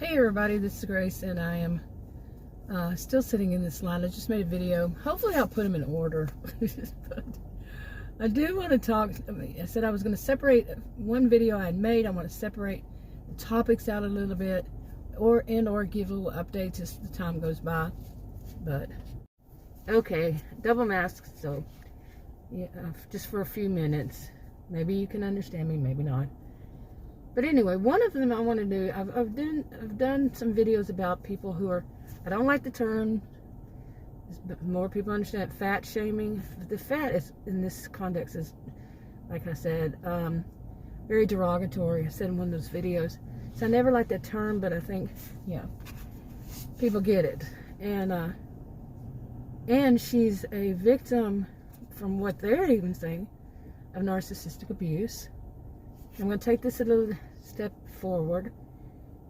Hey everybody, this is Grace and I am still sitting in this line. I just made a video. Hopefully I'll put them in order. But I do want to talk. I said I was going to separate one video I had made. I want to separate the topics out a little bit or give a little updates as the time goes by. But okay, double mask, so yeah, just for a few minutes. Maybe you can understand me, maybe not. But anyway, one of them I want to do, I've done some videos about people who are, I don't like the term, but more people understand fat shaming. The fat is, in this context, is, like I said, very derogatory. I said in one of those videos. So I never liked that term, but I think, yeah, people get it. And she's a victim, from what they're even saying, of narcissistic abuse. I'm going to take this a little step forward.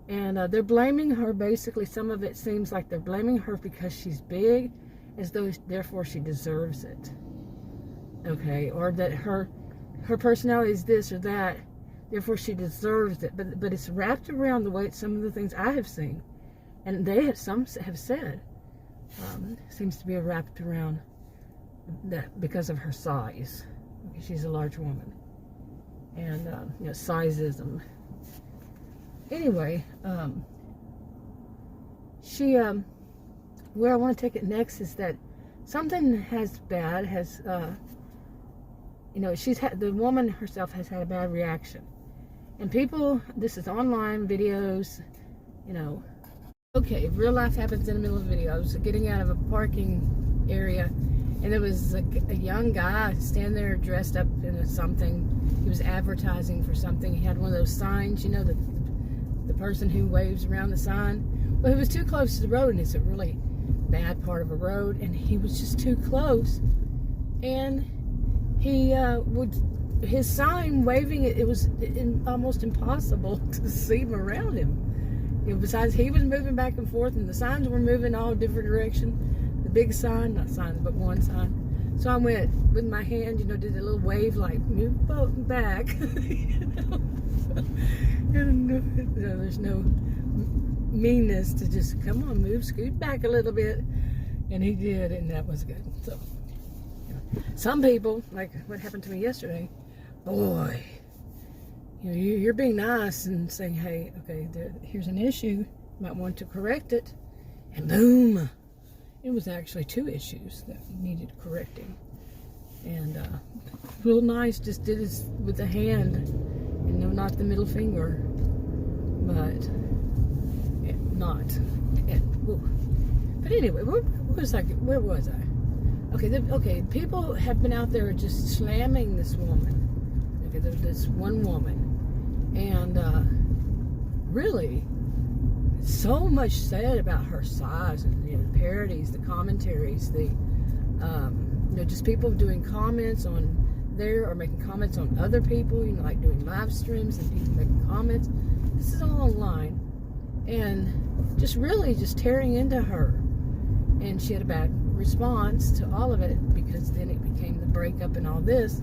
And they're blaming her, basically. Some of it seems like they're blaming her because she's big, as though, therefore, she deserves it. Okay? Or that her personality is this or that, therefore she deserves it. But it's wrapped around the way some of the things I have seen. And some have said, seems to be wrapped around that because of her size. Because she's a large woman. And, you know, sizeism. Anyway, where I want to take it next is that something you know, the woman herself has had a bad reaction. And people, this is online videos, you know. Okay, real life happens in the middle of a video. I was getting out of a parking area, and there was a young guy standing there dressed up in something. He was advertising for something. He had one of those signs, you know, the person who waves around the sign. Well, he was too close to the road, and it's a really bad part of a road, and he was just too close. And he his sign waving, it was almost impossible to see him around him. You know, besides, he was moving back and forth, and the signs were moving all different directions. The big sign, not signs, but one sign. So I went with my hand, you know, did a little wave like, move back. You know? And there's no meanness to just, come on, scoot back a little bit. And he did, and that was good. So, you know, some people, like what happened to me yesterday, boy, you know, you're being nice and saying, hey, okay, here's an issue, you might want to correct it, and boom. It was actually 2 issues that needed correcting. And real nice, just did this with the hand, you know, not the middle finger, but But anyway, where was I? Okay, people have been out there just slamming this woman. Okay, this one woman. And really, so much said about her size, and you know, the parodies, the commentaries, you know, just people doing comments on there or making comments on other people, you know, like doing live streams and people making comments. This is all online, and just really just tearing into her. And she had a bad response to all of it, because then it became the breakup and all this.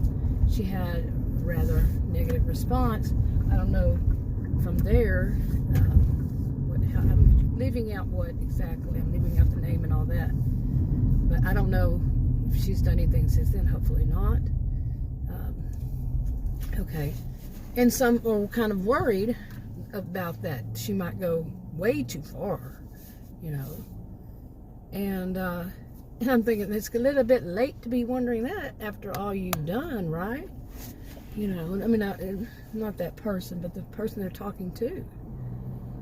She had a rather negative response. I don't know from there. I'm leaving out what exactly. I'm leaving out the name and all that. But I don't know if she's done anything since then. Hopefully not. Okay. And some are kind of worried about that. She might go way too far, you know. And I'm thinking it's a little bit late to be wondering that after all you've done, right? You know, I mean, not that person, but the person they're talking to,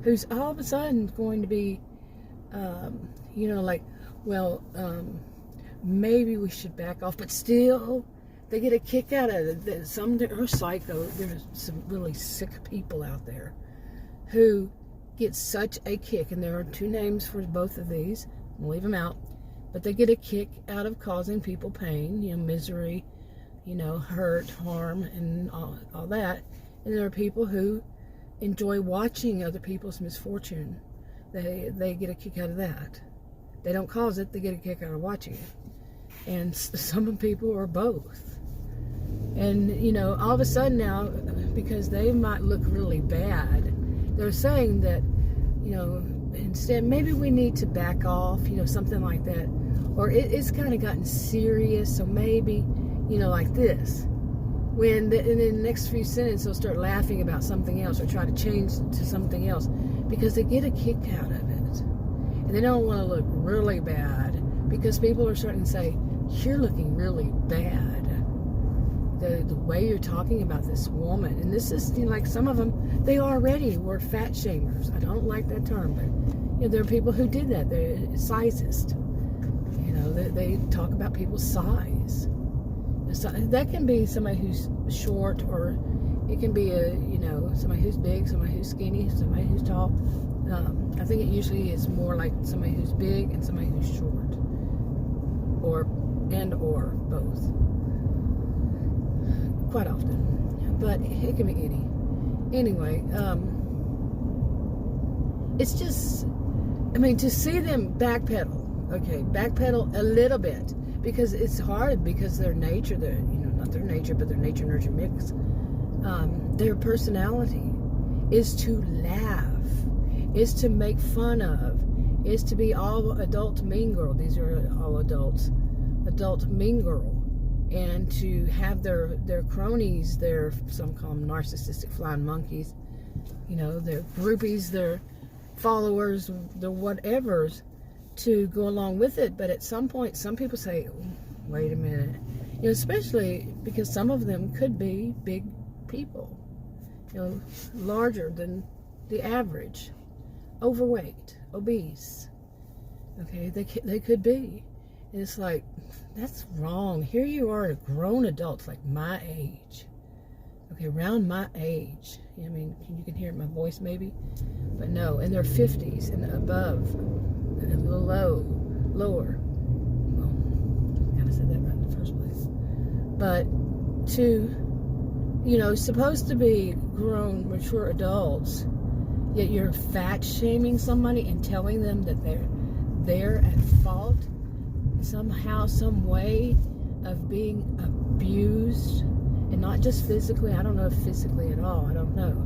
who's all of a sudden going to be, you know, like, well, maybe we should back off, but still, they get a kick out of it. Some are psycho. There's some really sick people out there who get such a kick, and there are 2 names for both of these. I'll leave them out, but they get a kick out of causing people pain, you know, misery, you know, hurt, harm, and all that. And there are people who enjoy watching other people's misfortune. They get a kick out of that. They don't cause it, they get a kick out of watching it. And some people are both. And, you know, all of a sudden now, because they might look really bad, they're saying that you know, instead, maybe we need to back off, you know, something like that. Or it's kind of gotten serious, so maybe, you know, like this. And in the next few sentences, they'll start laughing about something else or try to change to something else because they get a kick out of it. And they don't want to look really bad because people are starting to say, you're looking really bad. The way you're talking about this woman. And this is, you know, like some of them, they already were fat shamers. I don't like that term, but, you know, there are people who did that. They're Sizeists. You know, they talk about people's size. So that can be somebody who's short, or it can be you know, somebody who's big, somebody who's skinny, somebody who's tall. I think it usually is more like somebody who's big and somebody who's short, or both. Quite often, but it can be any. Anyway, it's just, I mean, to see them backpedal, okay, backpedal a little bit. Because it's hard, because their nature, you know, not their nature, but their nature-nurture mix, their personality is to laugh, is to make fun of, is to be all adult mean girl. These are all adults, adult mean girl, and to have their cronies, some call them narcissistic flying monkeys, you know, their groupies, their followers, their whatevers, to go along with it. But at some point, some people say, wait a minute, you know, especially because some of them could be big people, you know, larger than the average, overweight, obese, okay, they could be. And it's like, that's wrong. Here you are, grown adults like my age, okay, around my age. I mean, you can hear it in my voice maybe, but no, in their 50s and above, and a little lower. Well, I kind of said that right in the first place. But to, you know, supposed to be grown, mature adults, yet you're fat shaming somebody and telling them that they're at fault somehow, some way of being abused, and not just physically. I don't know if physically at all. I don't know.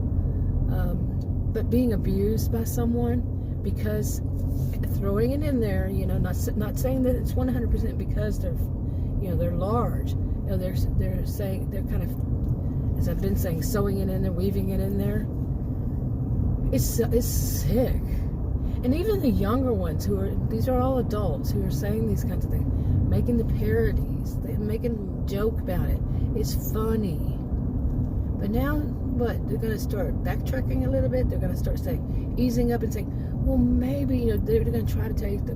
But being abused by someone, because throwing it in there, you know, not saying that it's 100% because they're, you know, they're large. You know, they're saying, they're kind of, as I've been saying, sewing it in there, weaving it in there. It's sick. And even the younger ones these are all adults who are saying these kinds of things, making the parodies, making joke about it. It's funny. But now, what? They're going to start backtracking a little bit. They're going to start easing up and saying, well, maybe, you know, they're going to try to take the,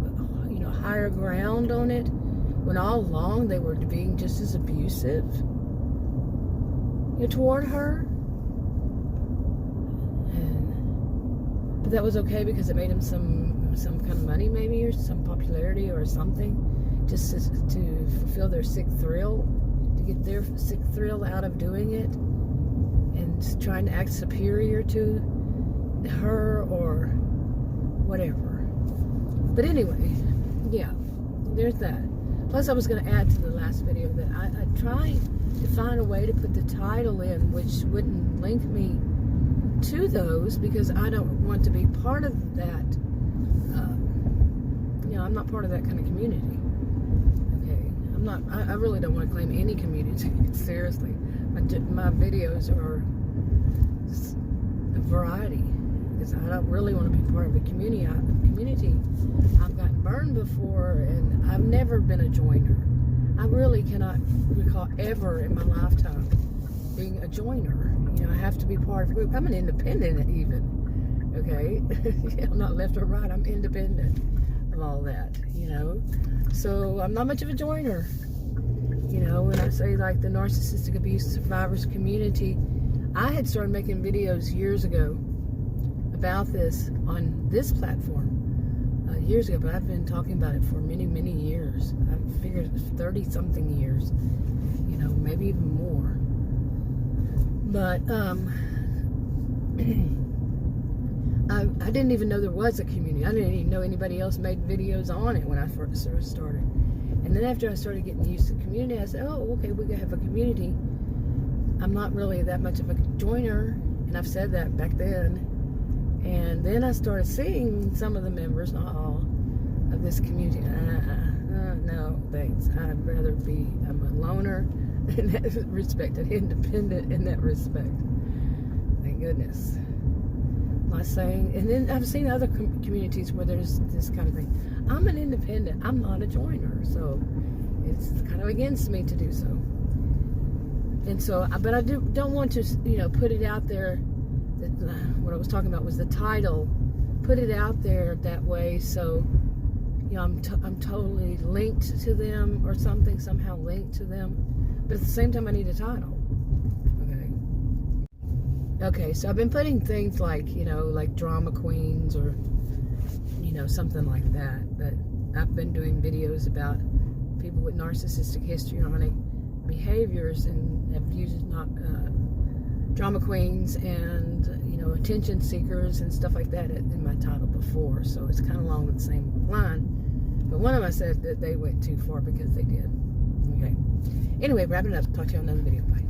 you know, higher ground on it, when all along they were being just as abusive, you know, toward her. But that was okay because it made him some kind of money, maybe, or some popularity or something, just to fulfill their sick thrill, to get their sick thrill out of doing it, and trying to act superior to her or whatever. But anyway, yeah, there's that. Plus, I was going to add to the last video that I tried to find a way to put the title in which wouldn't link me to those, because I don't want to be part of that. You know, I'm not part of that kind of community. Okay, I'm not. I really don't want to claim any community. Seriously, my videos are a variety, because I don't really want to be part of a community. I've gotten burned before, and I've never been a joiner. I really cannot recall ever in my lifetime being a joiner. You know, I have to be part of a group. I'm an independent even, okay? I'm not left or right. I'm independent of all that, you know? So I'm not much of a joiner. You know, when I say like the narcissistic abuse survivors community, I had started making videos years ago about this on this platform years ago, but I've been talking about it for many, many years. I figured 30-something years, you know, maybe even more. But I didn't even know there was a community. I didn't even know anybody else made videos on it when I first started. And then after I started getting used to the community, I said, oh, okay, we can have a community. I'm not really that much of a joiner, and I've said that back then. And then I started seeing some of the members, not all, of this community. No, thanks. I'm a loner in that respect, an independent in that respect. Thank goodness. I'm not saying, and then I've seen other communities where there's this kind of thing. I'm an independent. I'm not a joiner, so it's kind of against me to do so. And so, but I don't want to, put it out there. That what I was talking about was the title. Put it out there that way, so I'm totally linked to them or something, somehow linked to them. But at the same time, I need a title. Okay, so I've been putting things like, like drama queens or, something like that. But I've been doing videos about people with narcissistic histrionic behaviors and have used drama queens and, attention seekers and stuff like that in my title before. So it's kind of along the same line. But one of them I said that they went too far because they did. Okay. Anyway, wrapping it up. Talk to you on another video. Bye.